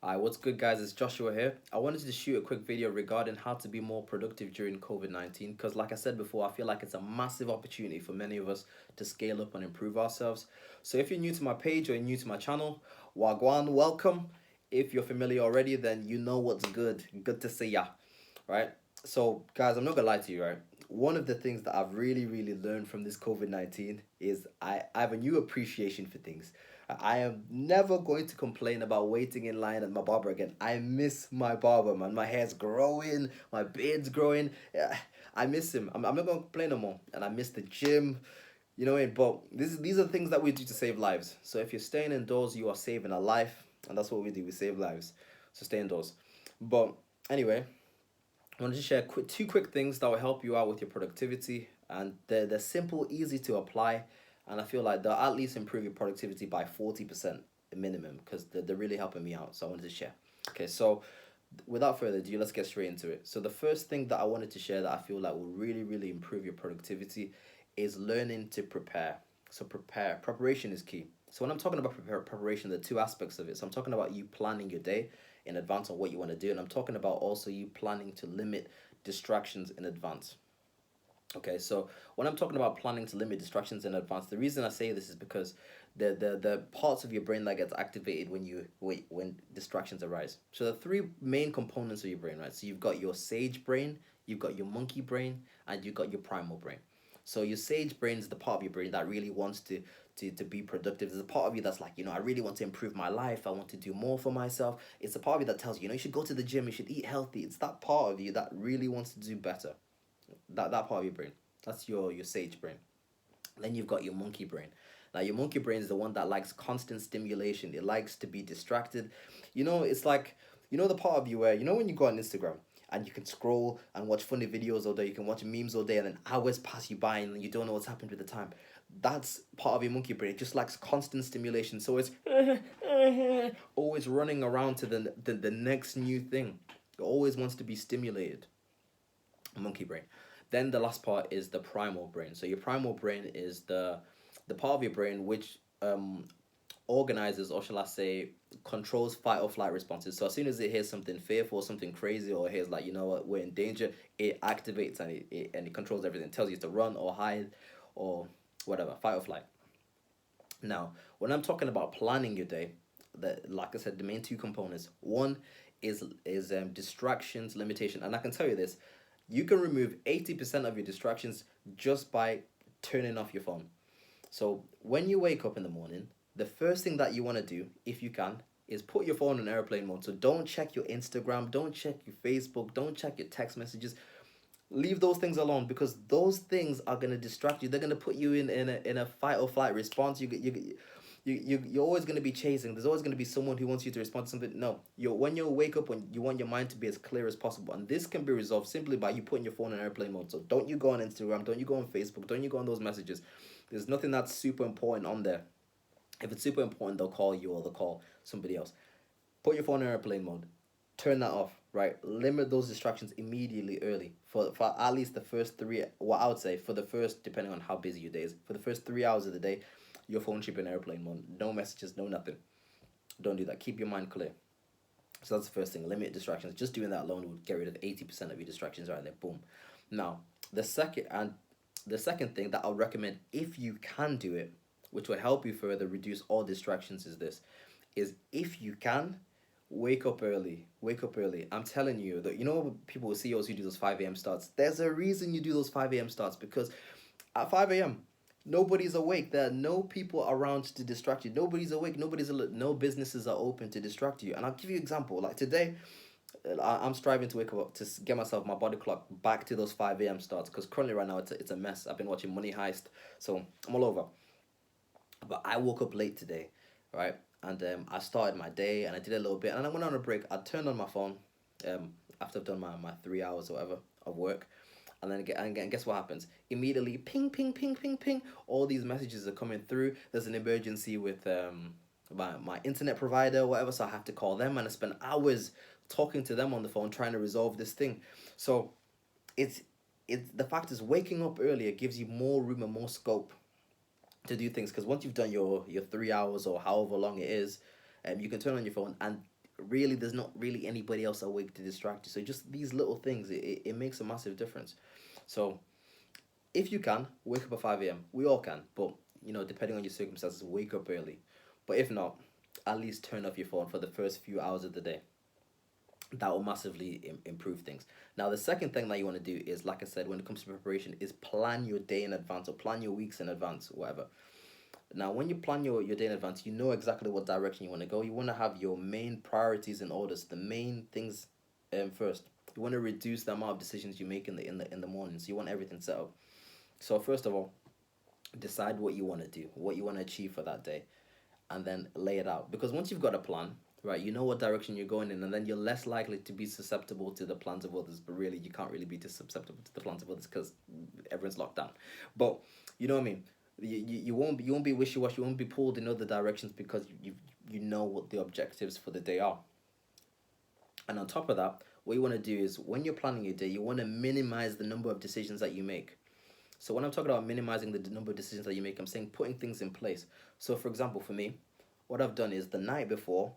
Hi, what's good, guys? It's Joshua here. I wanted to shoot a quick video regarding how to be more productive during COVID-19 because, like I said before, I feel like it's a massive opportunity for many of us to scale up and improve ourselves. So, if you're new to my page or you're new to my channel, Wagwan, welcome. If you're familiar already, then you know what's good. Good to see ya, right? So, guys, I'm not gonna lie to you, right? One of the things that I've really learned from this COVID-19 is I have a new appreciation for things. I am never going to complain about waiting in line at my barber again. I miss my barber, man. My hair's growing, my beard's growing. Yeah, I miss him. I'm not going to complain no more. And I miss the gym. You know what I mean? But these are things that we do to save lives. So if you're staying indoors, you are saving a life. And that's what we do. We save lives. So stay indoors. But anyway, I want to share two quick things that will help you out with your productivity, and they're simple, easy to apply, and I feel like they'll at least improve your productivity by 40% minimum because they're really helping me out. So I wanted to share. Okay, so without further ado, let's get straight into it. So the first thing that I wanted to share that I feel like will really improve your productivity is learning to prepare. So preparation is key. So when I'm talking about preparation, there are two aspects of it. So I'm talking about you planning your day in advance on what you want to do, and I'm talking about also you planning to limit distractions in advance. Okay, so when I'm talking about planning to limit distractions in advance, the reason I say this is because the parts of your brain that gets activated when distractions arise. So the three main components of your brain, right? So you've got your sage brain, you've got your monkey brain, and you've got your primal brain. So your sage brain is the part of your brain that really wants to be productive. There's a part of you that's like, I really want to improve my life. I want to do more for myself. It's a part of you that tells you, you should go to the gym, you should eat healthy. It's that part of you that really wants to do better. That part of your brain. That's your sage brain. Then you've got your monkey brain. Now your monkey brain is the one that likes constant stimulation. It likes to be distracted. It's like the part of you where when you go on Instagram and you can scroll and watch funny videos all day, you can watch memes all day, and then hours pass you by and you don't know what's happened with the time. That's part of your monkey brain. It just likes constant stimulation. So it's always running around to the next new thing. It always wants to be stimulated. Monkey brain. Then the last part is the primal brain. So your primal brain is the part of your brain which organizes, or shall I say, controls fight or flight responses. So as soon as it hears something fearful or something crazy, or hears like, what, we're in danger, it activates and it controls everything. It tells you to run or hide or whatever, fight or flight. Now, when I'm talking about planning your day, like I said, the main two components. One is distractions limitation, and I can tell you this: you can remove 80% of your distractions just by turning off your phone. So when you wake up in the morning, the first thing that you want to do, if you can, is put your phone in airplane mode. So don't check your Instagram, don't check your Facebook, don't check your text messages. Leave those things alone because those things are gonna distract you. They're gonna put you in a fight or flight response. You're always gonna be chasing. There's always gonna be someone who wants you to respond to something. No, when you wake up, when you want your mind to be as clear as possible, and this can be resolved simply by you putting your phone in airplane mode. So don't you go on Instagram, don't you go on Facebook, don't you go on those messages. There's nothing that's super important on there. If it's super important, they'll call you or they'll call somebody else. Put your phone in airplane mode. Turn that off, right? Limit those distractions immediately early for at least the first three. What I would say for the first, depending on how busy your day is, for the first 3 hours of the day, your phone should be in airplane mode. No messages, no nothing. Don't do that. Keep your mind clear. So that's the first thing. Limit distractions. Just doing that alone would get rid of 80% of your distractions right there. Boom. Now, the second thing that I'll recommend if you can do it, which will help you further reduce all distractions, is this: is if you can, wake up early. Wake up early. I'm telling you that people CEOs who do those 5 a.m. starts. There's a reason you do those 5 a.m. starts because at 5 a.m. nobody's awake. There are no people around to distract you. Nobody's awake. No businesses are open to distract you. And I'll give you an example. Like today, I'm striving to wake up to get myself my body clock back to those 5 a.m. starts because currently right now it's a mess. I've been watching Money Heist, so I'm all over. But I woke up late today, right? And I started my day and I did a little bit and I went on a break. I turned on my phone after I've done my 3 hours or whatever of work. And then guess what happens? Immediately, ping, ping, ping, ping, ping. All these messages are coming through. There's an emergency with my internet provider or whatever, so I have to call them and I spend hours talking to them on the phone trying to resolve this thing. So it's the fact is waking up earlier gives you more room and more scope to do things because once you've done your 3 hours or however long it is, you can turn on your phone and really there's not really anybody else awake to distract you. So just these little things, it makes a massive difference. So if you can, wake up at 5 a.m. We all can, but depending on your circumstances, wake up early. But if not, at least turn off your phone for the first few hours of the day. That will massively improve things. Now, the second thing that you want to do is, like I said, when it comes to preparation, is plan your day in advance or plan your weeks in advance, whatever. Now, when you plan your day in advance, you know exactly what direction you want to go. You want to have your main priorities in order, so the main things first. You want to reduce the amount of decisions you make in the morning. So you want everything set up. So first of all, decide what you want to do, what you want to achieve for that day, and then lay it out. Because once you've got a plan, right, you know what direction you're going in, and then you're less likely to be susceptible to the plans of others. But really, you can't really be too susceptible to the plans of others because everyone's locked down. But you know what I mean. You won't be wishy washy. You won't be pulled in other directions because you know what the objectives for the day are. And on top of that, what you want to do is when you're planning your day, you want to minimize the number of decisions that you make. So when I'm talking about minimizing the number of decisions that you make, I'm saying putting things in place. So for example, for me, what I've done is the night before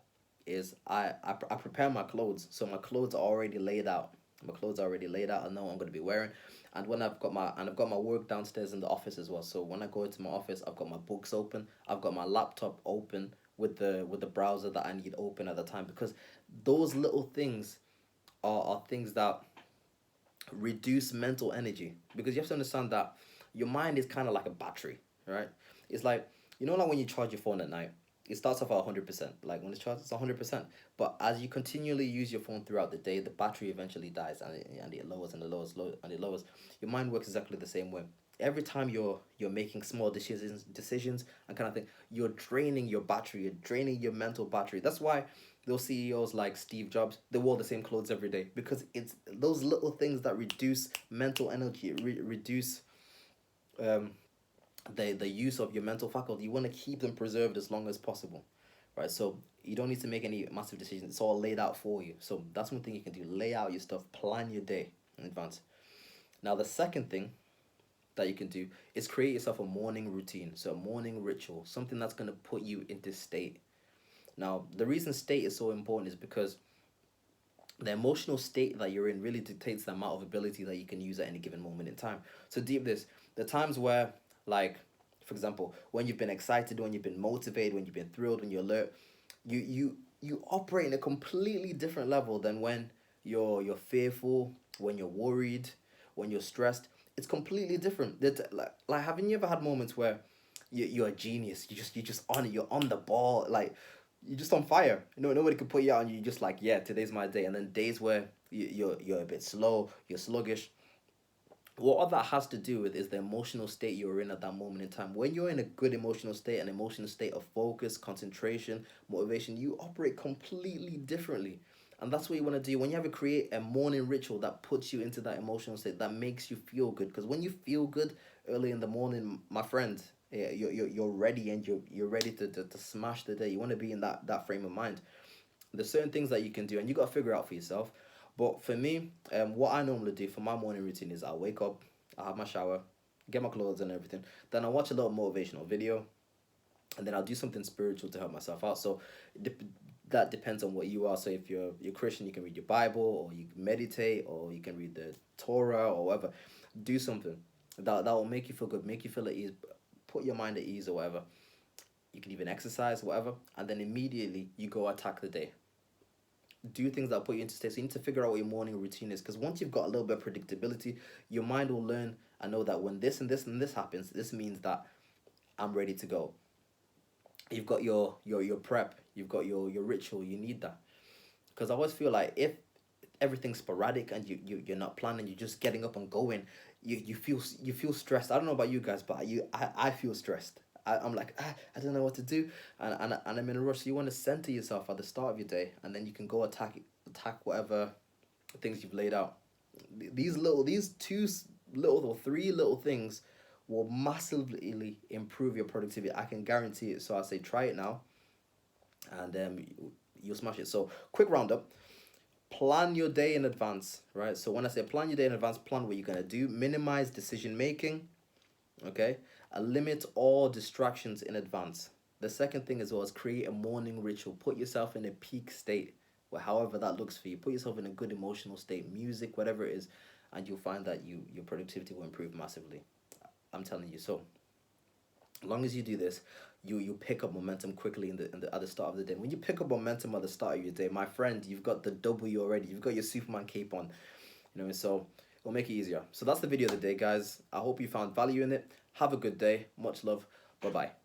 is I prepare my clothes. So my clothes are already laid out. My clothes are already laid out. I know what I'm going to be wearing. And when I've got my work downstairs in the office as well. So when I go into my office, I've got my books open. I've got my laptop open with the browser that I need open at the time, because those little things are things that reduce mental energy. Because you have to understand that your mind is kind of like a battery, right? It's like, like when you charge your phone at night, it starts off at 100%. Like when it's charged, it's 100%. But as you continually use your phone throughout the day, the battery eventually dies, and it lowers and it lowers, and it lowers. Your mind works exactly the same way. Every time you're making small decisions and kind of thing, you're draining your battery, you're draining your mental battery. That's why those CEOs like Steve Jobs, they wore the same clothes every day, because it's those little things that reduce mental energy, reduce um the use of your mental faculty. You want to keep them preserved as long as possible, right? So you don't need to make any massive decisions. It's all laid out for you. So that's one thing you can do: lay out your stuff, plan your day in advance. Now, the second thing that you can do is create yourself a morning routine, so a morning ritual, something that's going to put you into state. Now, the reason state is so important is because the emotional state that you're in really dictates the amount of ability that you can use at any given moment in time. So deep this, the times where, like, for example, when you've been excited, when you've been motivated, when you've been thrilled, when you're alert, you operate in a completely different level than when you're fearful, when you're worried, when you're stressed. It's completely different. Like haven't you ever had moments where you're a genius, you just on it, you're on the ball, like you're just on fire. Nobody can put you out, and you're just like, yeah, today's my day. And then days where you're a bit slow, you're sluggish. What all that has to do with is the emotional state you're in at that moment in time. When you're in a good emotional state, an emotional state of focus, concentration, motivation, you operate completely differently. And that's what you want to do when you have to create a morning ritual that puts you into that emotional state, that makes you feel good. Because when you feel good early in the morning, my friend, yeah, you're ready, and you're ready to smash the day. You want to be in that frame of mind. There's certain things that you can do, and you got to figure out for yourself. But for me, what I normally do for my morning routine is I wake up, I have my shower, get my clothes and everything. Then I watch a little motivational video, and then I'll do something spiritual to help myself out. So that depends on what you are. So if you're Christian, you can read your Bible, or you can meditate, or you can read the Torah, or whatever. Do something that will make you feel good, make you feel at ease, put your mind at ease, or whatever. You can even exercise, whatever, and then immediately you go attack the day. Do things that put you into state. So you need to figure out what your morning routine is, because once you've got a little bit of predictability, your mind will learn and know that when this and this and this happens, this means that I'm ready to go. You've got your prep, you've got your ritual. You need that, because I always feel like if everything's sporadic and you're not planning, you're just getting up and going, you feel stressed. I don't know about you guys, but I feel stressed. I'm like, I don't know what to do, and I'm in a rush. So you want to center yourself at the start of your day, and then you can go attack whatever things you've laid out. These little or three little things will massively improve your productivity. I can guarantee it. So I say try it now, and you'll smash it. So quick roundup: plan your day in advance, right? So when I say plan your day in advance, plan what you're gonna do. Minimize decision making, okay? Limit all distractions in advance. The second thing as well is create a morning ritual. Put yourself in a peak state, however that looks for you. Put yourself in a good emotional state, music, whatever it is, and you'll find that your productivity will improve massively. I'm telling you. So as long as you do this, you pick up momentum quickly at the start of the day. When you pick up momentum at the start of your day, my friend, you've got the W already. You've got your Superman cape on. So it'll make it easier. So that's the video of the day, guys. I hope you found value in it. Have a good day. Much love. Bye bye.